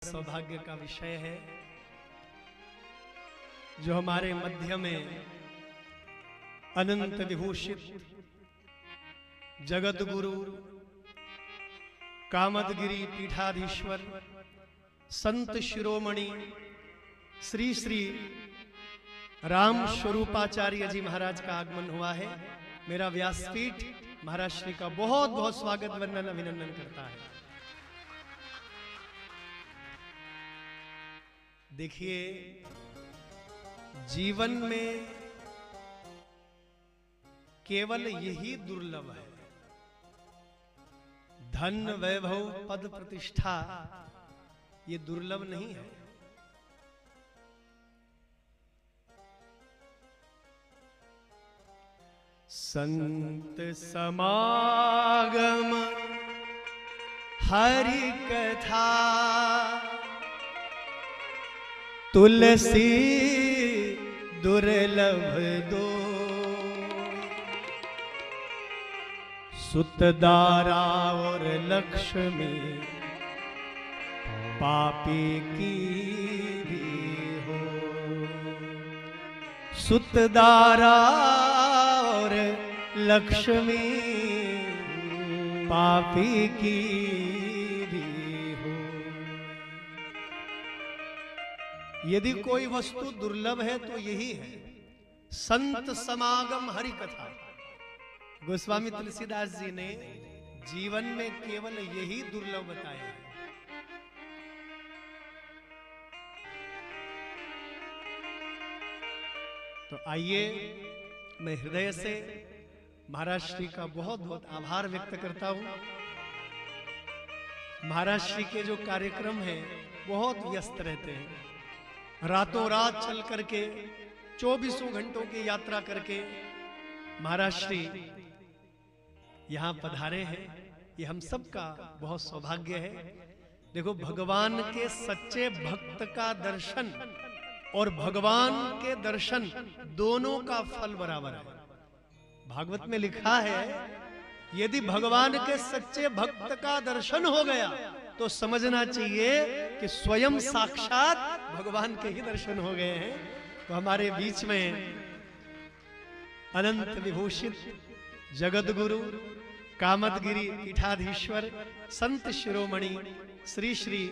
सौभाग्य का विषय है जो हमारे मध्य में अनंत विभूषित जगत गुरु कामदगिरी पीठाधीश्वर संत शिरोमणि श्री श्री राम स्वरूपाचार्य जी महाराज का आगमन हुआ है। मेरा व्यासपीठ महाराज श्री का बहुत बहुत स्वागत वंदन अभिनंदन करता है। देखिए, जीवन में केवल यही दुर्लभ है, धन वैभव पद प्रतिष्ठा, ये दुर्लभ नहीं है। संत समागम हरि कथा तुलसी दुर्लभ दो, सुतदारा और लक्ष्मी पापी की भी हो। सुतदारा और लक्ष्मी पापी की भी हो। यदि कोई वस्तु दुर्लभ है तो यही है, संत समागम हरि कथा। गोस्वामी तुलसीदास जी ने जीवन में केवल यही दुर्लभ बताया है। तो आइए, मैं हृदय से महाराज श्री का बहुत बहुत आभार व्यक्त करता हूं। महाराज श्री के जो कार्यक्रम हैं बहुत व्यस्त रहते हैं, रातों रात चल करके 24 घंटों की यात्रा करके महाराज श्री यहां पधारे हैं। ये हम सबका बहुत सौभाग्य है। देखो, भगवान के सच्चे भक्त का दर्शन और भगवान के दर्शन दोनों का फल बराबर है। भागवत में लिखा है, यदि भगवान के सच्चे भक्त का दर्शन हो गया तो समझना चाहिए कि स्वयं साक्षात भगवान के ही दर्शन हो गए हैं। तो हमारे बीच में अनंत विभूषित जगत गुरु कामदगिरी पीठाधीश्वर संत शिरोमणि श्री श्री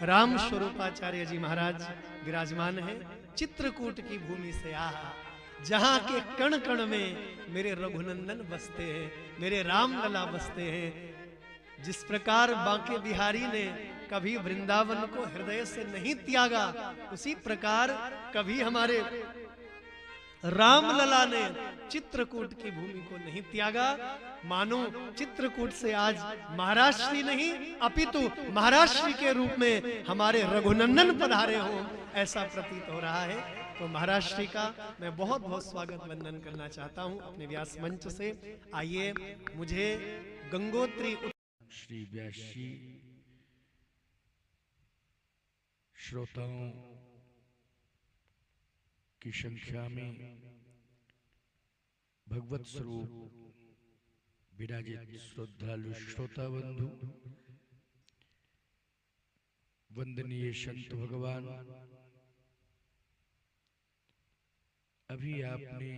राम स्वरूपाचार्य जी महाराज विराजमान है। चित्रकूट की भूमि से आहा, जहां के कण कण में मेरे रघुनंदन बसते हैं, मेरे रामलला बसते हैं। जिस प्रकार बांके बिहारी ने कभी वृंदावन को हृदय से नहीं त्यागा, उसी प्रकार कभी हमारे रामलला ने चित्रकूट की भूमि को नहीं त्यागा। मानो चित्रकूट से आज महाराज श्री नहीं अपितु महाराज श्री के रूप में हमारे रघुनंदन पधारे हो, ऐसा प्रतीत हो रहा है। तो महाराज श्री का मैं बहुत बहुत स्वागत वंदन करना चाहता हूं अपने व्यास मंच से। आइए, मुझे गंगोत्री श्री व्यास जी श्रोताओं की संख्या में भगवत स्वरूप विराजित श्रद्धालु श्रोता बंधु, वंदनीय संत भगवान, अभी आपने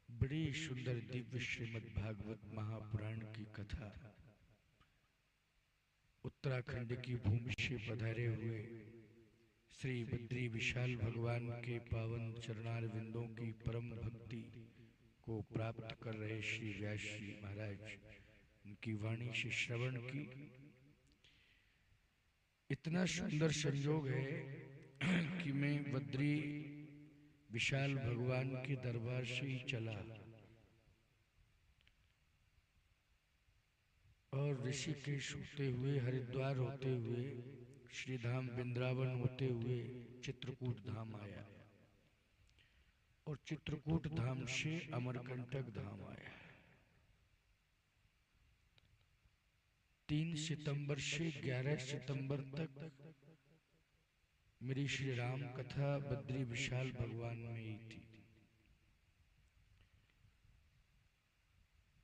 बड़ी सुंदर दिव्य श्रीमद् भागवत महापुराण की कथा उत्तराखंड की भूमि से पधारे हुए श्री बद्री विशाल भगवान के पावन चरणारविंदों की परम भक्ति को प्राप्त कर रहे श्री व्यास जी महाराज, उनकी वाणी से श्रवण की। इतना सुंदर संयोग है कि मैं बद्री विशाल भगवान के दरबार से ही चला और ऋषिकेश होते हुए, हरिद्वार होते हुए, श्रीधाम वृंदावन होते हुए चित्रकूट धाम आया और चित्रकूट धाम से अमरकंटक धाम आया। 3 सितंबर से 11 सितंबर तक मेरी श्री राम कथा बद्री विशाल भगवान में ही थी।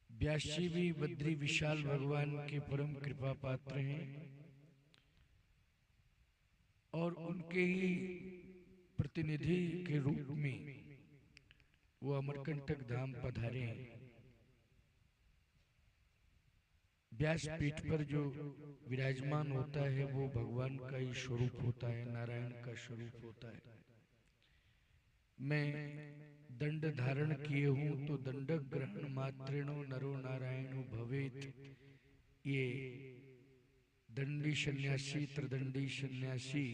व्यास जी भी बद्री विशाल भगवान के परम कृपा पात्र हैं। उनके ही प्रतिनिधि के रूप में वो अमरकंटक धाम पधारे हैं। व्यासपीठ पर जो विराजमान होता है वो भगवान का ही स्वरूप होता है, नारायण का स्वरूप होता है। मैं दंड धारण किए हूं तो दंड ग्रहण मात्रेणो नरो नारायणो भवेत। ये दंडी सन्यासी त्रिदंडी सन्यासी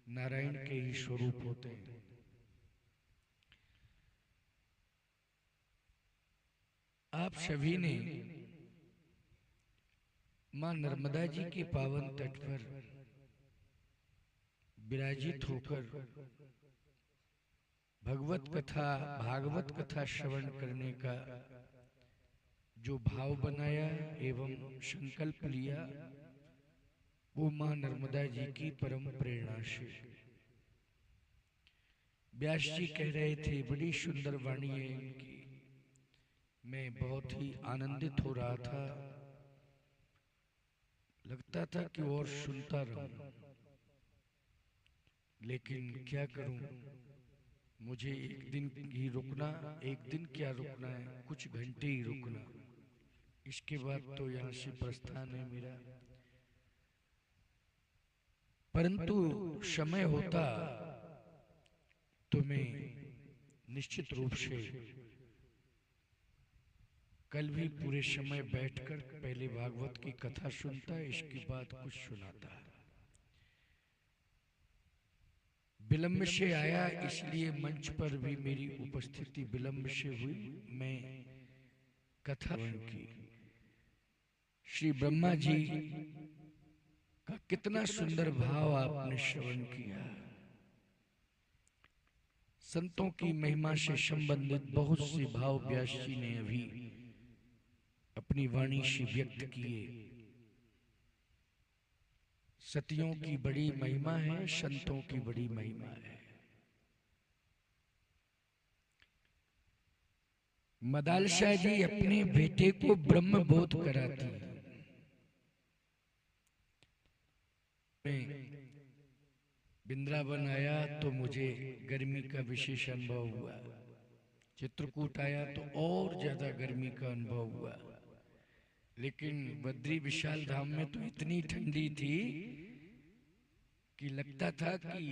नारायण के ही स्वरूप होते हैं। आप सभी ने मां नर्मदा जी के पावन तट पर विराजित होकर भगवत कथा भागवत कथा श्रवण करने का जो भाव बनाया एवं संकल्प लिया, वो मां नर्मदा जी की परम प्रेरणा से। व्यास जी कह रहे थे, बड़ी सुंदर वाणी है इनकी। मैं बहुत ही आनंदित हो रहा था, लगता था कि और सुनता रहूं, लेकिन क्या करूं, मुझे एक दिन ही रुकना, एक दिन क्या रुकना है, कुछ घंटे ही रुकना, इसके बाद तो यहाँ से प्रस्थान है मेरा। परंतु समय होता तो मैं निश्चित रूप से कल भी पूरे समय बैठकर पहले भागवत की कथा सुनता, इसके बाद कुछ सुनाता। विलंब से आया, इसलिए मंच पर भी मेरी उपस्थिति विलंब से हुई। मैं कथा की श्री ब्रह्मा जी का कितना सुंदर भाव आपने श्रवण किया। संतों की महिमा से संबंधित बहुत से भाव व्यास जी ने अभी अपनी वाणी से व्यक्त किए। सतियों की बड़ी महिमा है, संतों की बड़ी महिमा है। मदालसा जी अपने बेटे को ब्रह्म बोध कराती है। मैं वृंदावन आया तो मुझे गर्मी का विशेष अनुभव हुआ, चित्रकूट आया तो और ज्यादा गर्मी का अनुभव हुआ, लेकिन बद्री विशाल धाम में तो इतनी ठंडी थी कि लगता था कि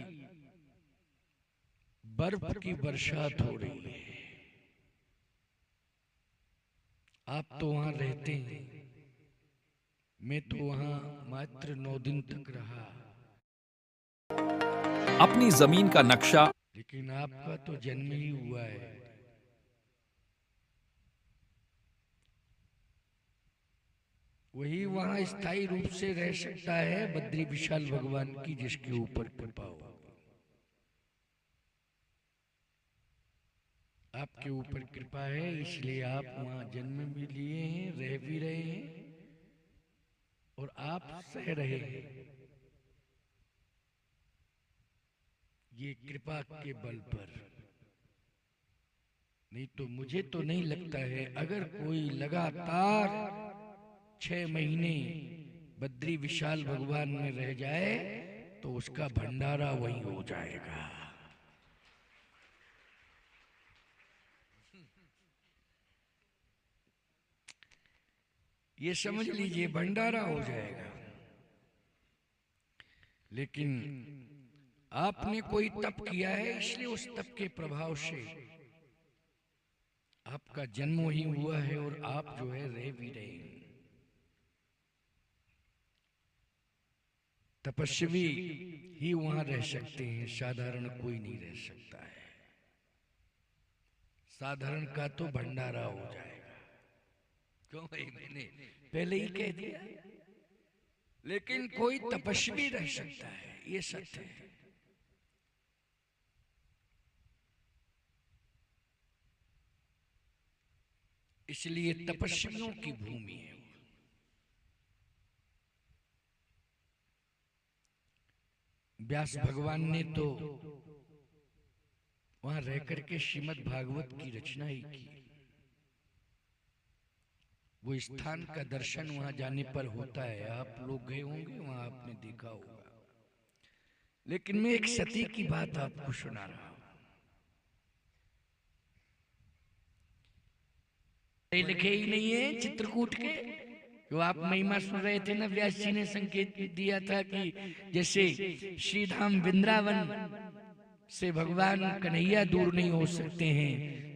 बर्फ की बरसात हो रही है। आप तो वहां रहते हैं, मैं तो वहां मात्र 9 दिन तक रहा। अपनी जमीन का नक्शा, लेकिन आपका तो जन्म ही हुआ है। वही वहां स्थायी रूप से रह सकता है, बद्री विशाल भगवान की जिसके ऊपर कृपा हो। आपके ऊपर कृपा है, इसलिए आप वहां जन्म भी लिए हैं, रह भी रहे हैं और आप सह रहे हैं, ये कृपा के बल पर। नहीं तो मुझे तो नहीं लगता है, अगर कोई लगातार 6 महीने बद्री विशाल भगवान में रह जाए तो उसका भंडारा वही हो जाएगा। ये समझ लीजिए, भंडारा हो जाएगा। लेकिन आपने कोई तप किया है, इसलिए उस तप के प्रभाव से आपका जन्म ही हुआ है और आप जो है रह भी रहे हैं। तपस्वी ही वहां रह सकते हैं, साधारण कोई नहीं रह सकता है। साधारण का तो भंडारा हो जाएगा। क्यों भाई, मैंने पहले ही कह दिया। लेकिन कोई तपस्वी रह सकता है, ये सत्य है। इसलिए तपस्वियों की भूमि है। व्यास भगवान ने तो वहां रह करके श्रीमद् भागवत की रचना ही की। वो स्थान का दर्शन वहां जाने पर होता है, आप लोग गए होंगे, वहां आपने देखा होगा। लेकिन मैं एक सती की बात आपको सुना रहा हूं। लिखे ही नहीं है चित्रकूट के, जो आप महिमा सुन रहे थे ना, व्यास जी ने संकेत दिया था कि जैसे श्रीधाम वृंदावन से भगवान कन्हैया दूर नहीं हो सकते हैं,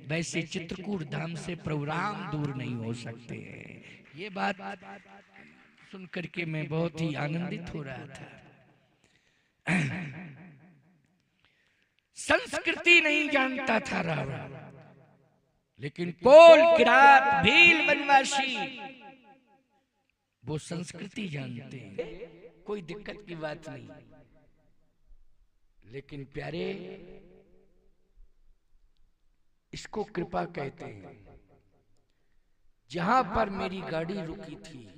वैसे चित्रकूट धाम से प्रभु राम दूर नहीं हो सकते हैं। ये बात सुन करके मैं बहुत ही आनंदित हो रहा था। संस्कृति नहीं जानता था रावण, लेकिन कोल किरात भील वनवासी वो संस्कृति जानते हैं, कोई दिक्कत की बात नहीं। लेकिन प्यारे, इसको कृपा कहते हैं। जहां पर मेरी गाड़ी रुकी थी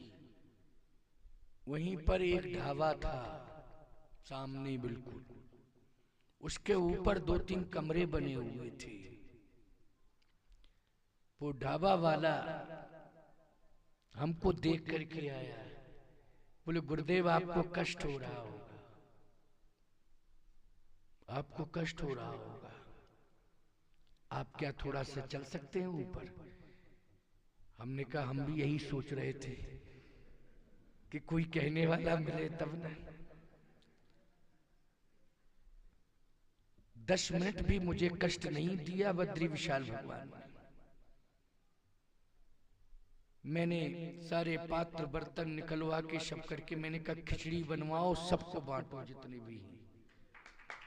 वहीं पर एक ढाबा था सामने बिल्कुल, उसके ऊपर 2-3 कमरे बने हुए थे। वो ढाबा वाला हमको देख करके आया, बोले गुरुदेव आपको कष्ट हो रहा होगा, आपको कष्ट हो रहा होगा, आप क्या थोड़ा सा चल सकते हैं ऊपर? हमने कहा हम भी यही सोच रहे थे कि कोई कहने वाला मिले तब ना। 10 मिनट भी मुझे कष्ट नहीं दिया बद्री विशाल भगवान ने। मैंने सारे पात्र बर्तन निकलवा के सब करके मैंने कहा खिचड़ी बनवाओ, सबको बांटो, जितने भी हैं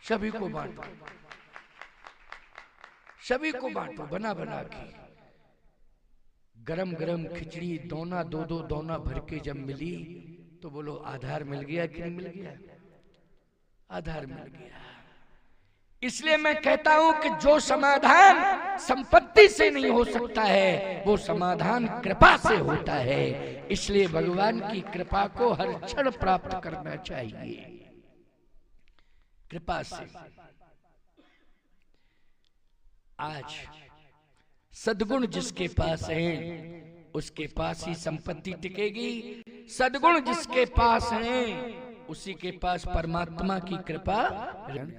सभी को बांटो, सभी को बांटो। बना बना के गरम गरम खिचड़ी दोना 2-2 दोना भर के जब मिली तो बोलो आधार मिल गया कि नहीं मिल गया? आधार मिल गया। इसलिए मैं कहता हूं कि जो समाधान संपत्ति से नहीं हो सकता है वो समाधान कृपा से होता है। इसलिए भगवान की कृपा को हर क्षण प्राप्त करना चाहिए, कृपा से। आज सद्गुण जिसके पास है उसके पास ही संपत्ति टिकेगी। सद्गुण जिसके पास है उसी के पास परमात्मा की कृपा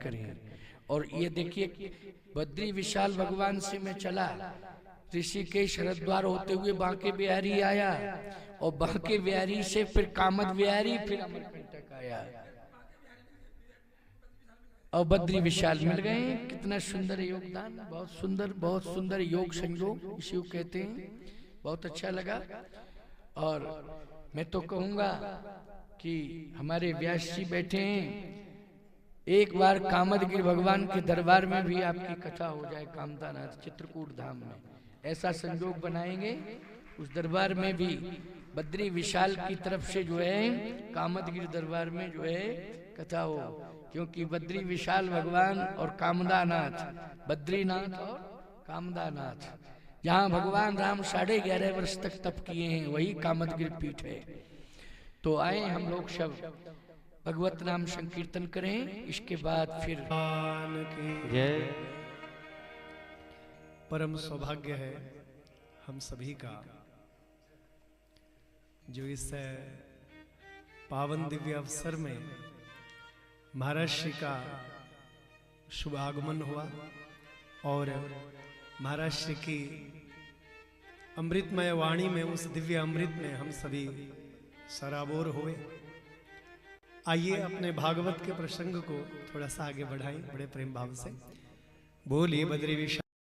करें। और ये देखिए, बद्री विशाल भगवान से मैं चला, ऋषिकेश हरिद्वार होते हुए बांके बिहारी आया, और बांके बिहारी से फिर कामद बिहारी, फिर अमरकंटक आया, और बद्री विशाल मिल गए। कितना सुंदर योगदान, बहुत सुंदर योग संयोग इसी को कहते हैं। बहुत अच्छा लगा। और मैं तो कहूंगा कि हमारे व्यास जी बैठे हैं, एक बार कामदगिरि भगवान के दरबार में भी आपकी कथा हो जाए, कामदानाथ चित्रकूट धाम में। ऐसा संयोग बनाएंगे उस दरबार में भी बद्री विशाल की तरफ से जो है कामदगिरि दरबार में जो है कथा हो। क्योंकि बद्री विशाल भगवान और कामदानाथ, बद्रीनाथ और कामदानाथ, जहाँ भगवान राम 11.5 वर्ष तक तप किए हैं वही कामदगिरि पीठ है। तो आए हम लोग सब भगवत नाम संकीर्तन करें, इसके बाद फिर जय। परम सौभाग्य है हम सभी का जो इस पावन दिव्य अवसर में महाराज श्री का शुभ आगमन हुआ और महाराज श्री की अमृतमय वाणी में, उस दिव्य अमृत में हम सभी सराबोर हुए। आइए अपने भागवत के प्रसंग को थोड़ा सा आगे बढ़ाएं बड़े प्रेम भाव से। बोलिए बद्री विशाल।